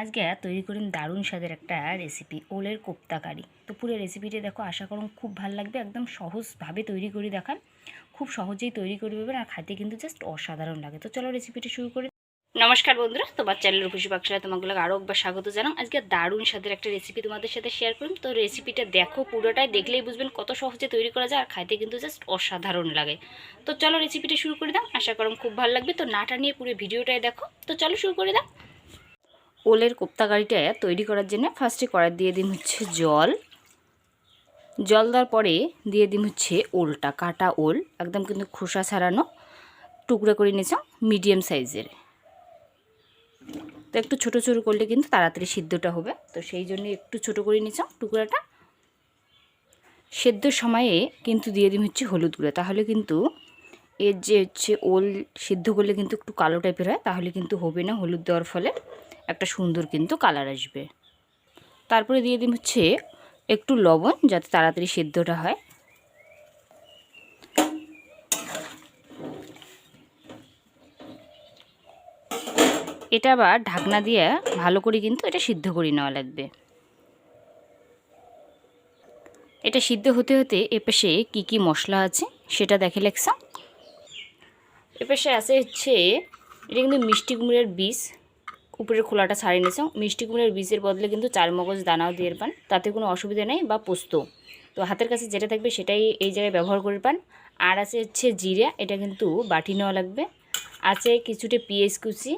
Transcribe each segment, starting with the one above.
আজকে তৈরি করিম দারুণ স্বাদের একটা রেসিপি ওলের কোপ্তা কারি। তো পুরো রেসিপিটা দেখো, আশা করুন খুব ভালো লাগবে। একদম সহজভাবে তৈরি করে দেখান, খুব সহজেই তৈরি করে দেবেন, আর খাইতে কিন্তু জাস্ট অসাধারণ লাগে। তো চলো রেসিপিটা শুরু করি। নমস্কার বন্ধুরা, তোমার চ্যানেল রূপসী পাকশালা তোমাগুলো আরও একবার স্বাগত জানাও। আজকে দারুণ স্বাদের একটা রেসিপি তোমাদের সাথে শেয়ার করুন। তো রেসিপিটা দেখো, পুরোটাই দেখলেই বুঝবেন কত সহজে তৈরি করা যায়, আর খাইতে কিন্তু জাস্ট অসাধারণ লাগে। তো চলো রেসিপিটা শুরু করে দাও, আশা করুন খুব ভালো লাগবে। তো নাটা নিয়ে পুরো ভিডিওটাই দেখো। তো চলো শুরু করে দাও। ওলের কোপ্তা কারিটা তৈরি করার জন্য ফার্স্টে কড়াই দিয়ে দিন হচ্ছে জল দেওয়ার পরে দিয়ে দিন হচ্ছে ওলটা, কাটা ওল, একদম কিন্তু খোসা ছাড়ানো, টুকরো করে নিয়েছি মিডিয়াম সাইজের। তো একটু ছোটো ছোটো করলে কিন্তু তাড়াতাড়ি সিদ্ধটা হবে, তো সেই জন্য একটু ছোটো করে নিয়েছি টুকরাটা। সেদ্ধর সময়ে কিন্তু দিয়ে দিন হচ্ছে হলুদ গুঁড়ো, তাহলে কিন্তু এর যে হচ্ছে ওল সিদ্ধ করলে কিন্তু একটু কালো টাইপের হয়, তাহলে কিন্তু হবে না। হলুদ দেওয়ার ফলে একটা সুন্দর কিন্তু কালার আসবে। তারপরে দিয়ে দিন হচ্ছে একটু লবণ, যাতে তাড়াতাড়ি সেদ্ধটা হয়। এটা আবার ঢাকনা দিয়ে ভালো করে কিন্তু এটা সিদ্ধ করে নেওয়া লাগবে। এটা সিদ্ধ হতে হতে এপাশে কি কি মশলা আছে সেটা দেখে লেখসা। এপাশে আছে হচ্ছে এটা কিন্তু মিষ্টি কুমড়ের বীজ, উপরের খোলাটা ছাড়িয়ে নিয়েছ। মিষ্টি কুমড়ের বীজের বদলে কিন্তু চারমগজ দানাও দিয়ে পান, তাতে কোনো অসুবিধা নেই, বা পোস্ত। তো হাতের কাছে যেটা থাকবে সেটাই এই জায়গায় ব্যবহার করে পান। আর আছে হচ্ছে জিরা, এটা কিন্তু বাটি নেওয়া লাগবে। আছে কিছুটা পেঁয়াজ কুচি,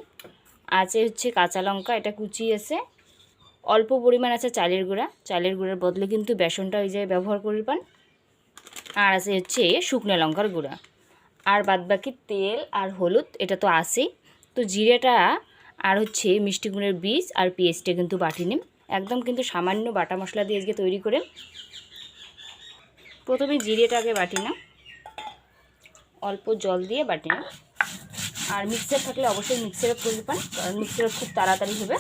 আছে হচ্ছে কাঁচা লঙ্কা, এটা কুচি আছে। অল্প পরিমাণ আছে চালের গুঁড়া, চালের গুঁড়ার বদলে কিন্তু বেসনটা ওই জায়গায় ব্যবহার করে পান। আর আছে হচ্ছে শুকনো লঙ্কার গুঁড়া, আর বাদবাকি তেল আর হলুদ, এটা তো আছেই। তো জিরাটা আর হচ্ছে মিষ্টি কুমড়ের বীজ আর পেঁয়াজটা কিন্তু বাটি নিন। একদম কিন্তু সামান্য বাটা মশলা দিয়ে আজকে তৈরি করেন। প্রথমে জিরেটাকে বাটি না, অল্প জল দিয়ে বাটি না। আর মিক্সার থাকলে অবশ্যই মিক্সারে করে পান, কারণ মিক্সারে খুব তাড়াতাড়ি হবে।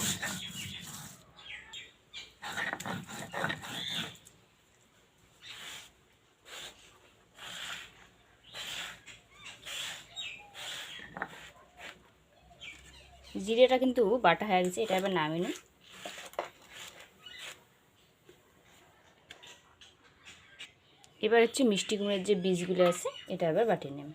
জিরেটা কিন্তু বাটা হয়ে গেছে, এটা এবার নামিয়ে নিন। এবার হচ্ছে মিষ্টি কুমড়ের যে বীজগুলো আছে এটা এবার বাটিয়ে নেন।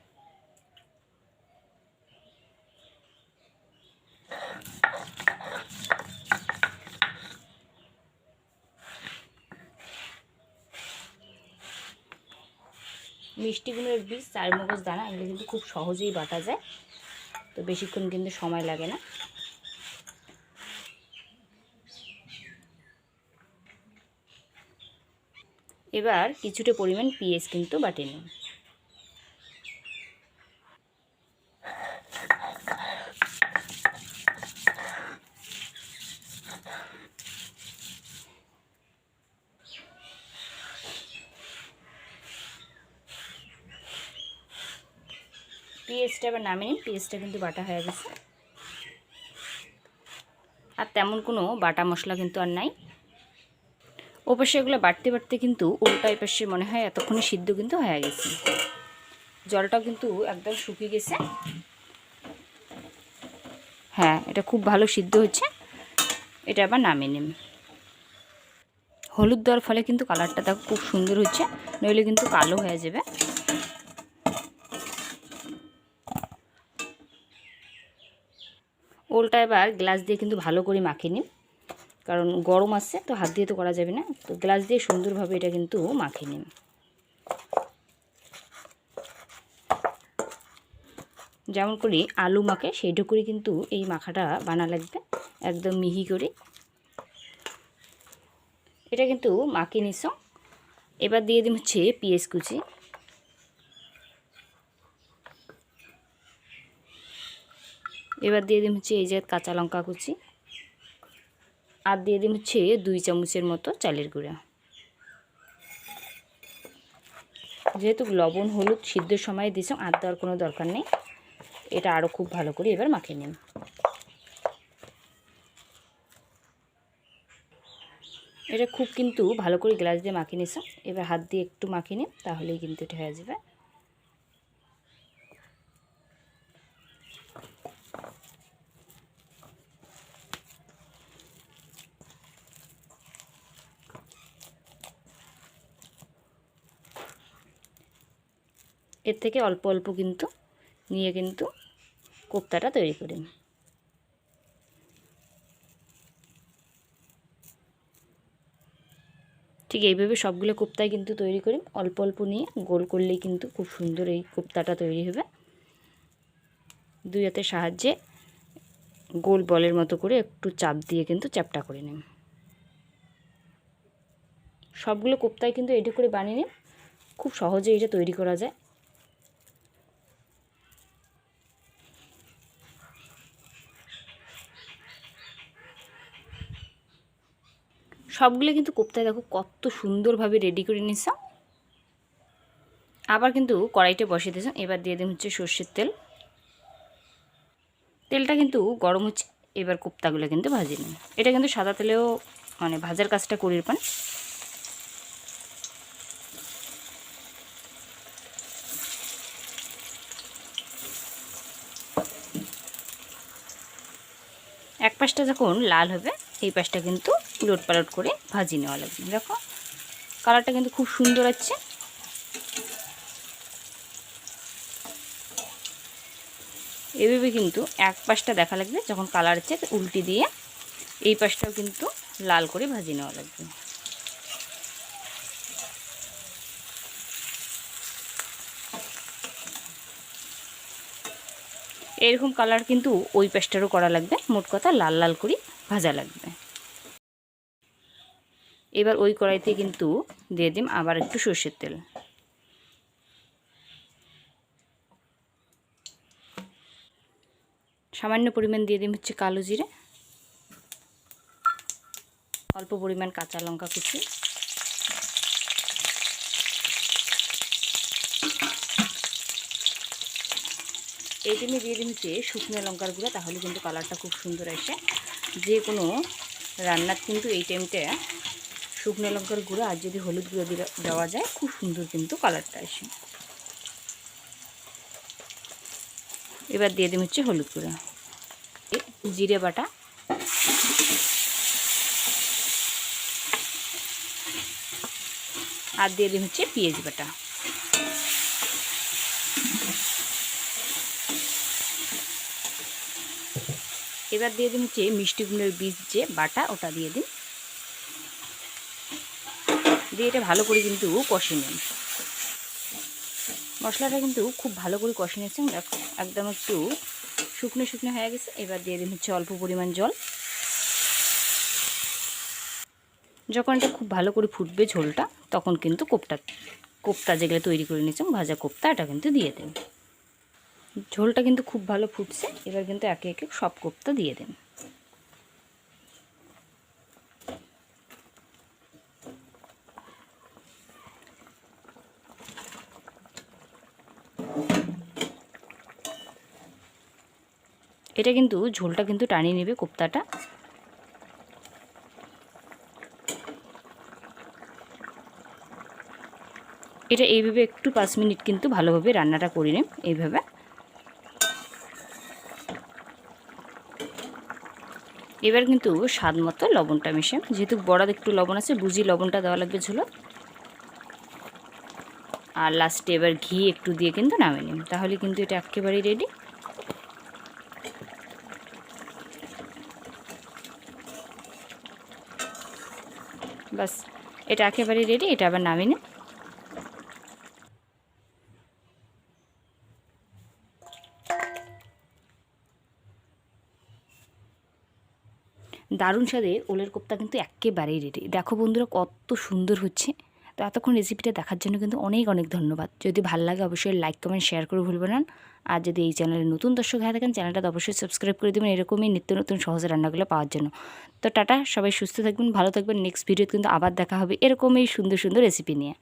মিষ্টি কুমড়ের বীজ, চারমগজ দানা, এগুলো কিন্তু খুব সহজেই বাটা যায়, তো বেশিক্ষণ কিন্তু সময় লাগে না। এবার কিছুটা পরিমাণ পেঁয়াজ কিন্তু বাটে নিন। পেঁয়াজটা এবার নামিয়ে নিন, পেঁয়াজটা কিন্তু বাটা হয়ে গেছে। আর তেমন কোনো বাটা মশলা কিন্তু আর নাই। ওপাশে এগুলো বাটতে বাটতে কিন্তু উল্টা এপাশে মনে হয় এতক্ষণে সিদ্ধ কিন্তু হয়ে গেছে। জলটাও কিন্তু একদম শুকিয়ে গেছে। হ্যাঁ, এটা খুব ভালো সিদ্ধ হচ্ছে। এটা আবার নামিয়ে নিন। হলুদ দেওয়ার ফলে কিন্তু কালারটা দেখো খুব সুন্দর হচ্ছে, নইলে কিন্তু কালো হয়ে যাবে। ওলটা এবার গ্লাস দিয়ে কিন্তু ভালো করে মাখিয়ে নিন, কারণ গরম আসছে তো হাত দিয়ে তো করা যাবে না, তো গ্লাস দিয়ে সুন্দরভাবে এটা কিন্তু মাখিয়ে নিন। যেমন করে আলু মাখে সেইটা করে কিন্তু এই মাখাটা বানা লাগবে, একদম মিহি করে। এটা কিন্তু মাখিয়ে নিস। এবার দিয়ে দিন হচ্ছে পেঁয়াজ কুচি, এবার দিয়ে দিন হচ্ছে এই যে কাঁচা লঙ্কা কুচি, আর দিয়ে দিন হচ্ছে 2 চামচের মতো চালের গুঁড়া। যেহেতু লবণ হলুদ সিদ্ধর সময় দিয়েছ, আর দেওয়ার কোনো দরকার নেই। এটা আরও খুব ভালো করে এবার মাখিয়ে নিন। এটা খুব কিন্তু ভালো করে গ্লাস দিয়ে মাখিয়ে নিস। এবার হাত দিয়ে একটু মাখিয়ে নিন, তাহলেই কিন্তু এটা হয়ে যাবে। এর থেকে অল্প অল্প কিন্তু নিয়ে কিন্তু কোপ্তাটা তৈরি করি। ঠিক এইভাবে সবগুলো কোপ্তাই কিন্তু তৈরি করি, অল্প অল্প নিয়ে গোল করলেই কিন্তু খুব সুন্দর এই কোপ্তাটা তৈরি হবে। দুই হাতের সাহায্যে গোল বলের মতো করে একটু চাপ দিয়ে কিন্তু চ্যাপটা করে নিন। সবগুলো কোপ্তাই কিন্তু এটি করে বানিয়ে নিন, খুব সহজে এটা তৈরি করা যায়। সবগুলো কিন্তু কোপ্তায় দেখো কত সুন্দরভাবে রেডি করে নিয়েছে। আবার কিন্তু কড়াইতে বসিয়ে দিয়েছেন। এবার দিয়ে দিন হচ্ছে সর্ষের তেল। তেলটা কিন্তু গরম হচ্ছে, এবার কোপ্তাগুলো কিন্তু ভাজি নিন। এটা কিন্তু সাদা তেলেও মানে ভাজার কাজটা করির পান। এক পাশটা যখন লাল হবে এই পাশটা কিন্তু উলট পালট করে ভাজি নেওয়া লাগবে। দেখো কালারটা কিন্তু খুব সুন্দর আছে। এভাবে কিন্তু এক পাশটা দেখা লাগবে, যখন কালার হচ্ছে উল্টি দিয়ে এই পাশটাও কিন্তু লাল করে ভাজি নেওয়া লাগবে। এরকম কালার কিন্তু ওই পাশটারও করা লাগবে, মোট কথা লাল লাল করে ভাজা লাগবে। এবার ওই কড়াইতে কিন্তু দিয়ে দিম আবার একটু সর্ষের তেল। সামান্য পরিমাণ দিয়ে দিম হচ্ছে কালো জিরে, অল্প পরিমাণ কাঁচা লঙ্কা কুচি, এই টাইমে দিয়ে দিন হচ্ছে শুকনো লঙ্কার গুঁড়া, তাহলে কিন্তু কালারটা খুব সুন্দর আসে। যে কোনো রান্নার কিন্তু এই টাইমটা শুকনো লঙ্কার গুঁড়া আর যদি হলুদ গুঁড়ো দেওয়া যায় খুব সুন্দর কিন্তু কালারটা আসে। এবার দিয়ে দিন হচ্ছে হলুদ গুঁড়া, জিরে বাটা, আর দিয়ে দিন হচ্ছে পেঁয়াজ বাটা। এবার দিয়ে দিন হচ্ছে মিষ্টি কুমড়োর বীজ যে বাটা ওটা দিয়ে দিন, দিয়ে এটা ভালো করে কিন্তু কষে নিন। মশলাটা কিন্তু খুব ভালো করে কষে নিচ্ছেন, দেখো একদম একটু শুকনো শুকনো হয়ে গেছে। এবার দিয়ে দিন হচ্ছে অল্প পরিমাণ জল। যখন এটা খুব ভালো করে ফুটবে ঝোলটা, তখন কিন্তু কোপ্তা যেগুলো তৈরি করে নিচ্ছেন ভাজা কোপ্তা এটা কিন্তু দিয়ে দেন। ঝোলটা কিন্তু খুব ভালো ফুটছে, এবার কিন্তু একে একে সব কোপ্তা দিয়ে দেন। এটা কিন্তু ঝোলটা কিন্তু টানিয়ে নেবে কোপ্তাটা। এটা এইভাবে একটু 5 মিনিট কিন্তু ভালোভাবে রান্নাটা করে নিন এইভাবে। এবার কিন্তু স্বাদ মতো লবণটা মিশে, যেহেতু বড়ার একটু লবণ আছে বুঝি লবণটা দেওয়া লাগবে ঝোলে। আর লাস্টে এবার ঘি একটু দিয়ে কিন্তু নামিয়ে নিন, তাহলে কিন্তু এটা একেবারেই রেডি। বাস এটা একেবারেই রেডি, এটা আবার নামিয়ে নিন। দারুণ স্বাদের ওলের কোপ্তা কিন্তু একেবারেই রেডি। দেখো বন্ধুরা কত সুন্দর হচ্ছে। তো এতক্ষণ রেসিপিটা দেখার জন্য কিন্তু অনেক অনেক ধন্যবাদ। যদি ভালো লাগে অবশ্যই লাইক কমেন্ট শেয়ার করে ভুলবেন না। আর যদি এই চ্যানেলে নতুন দর্শক হয়ে থাকেন চ্যানেলটা অবশ্যই সাবস্ক্রাইব করে দেবেন এরকমই নিত্য নতুন সহজ রান্নাগুলো পাওয়ার জন্য। তো টাটা, সবাই সুস্থ থাকবেন, ভালো থাকবেন। নেক্সট ভিডিওতে কিন্তু আবার দেখা হবে এরকমই সুন্দর সুন্দর রেসিপি নিয়ে।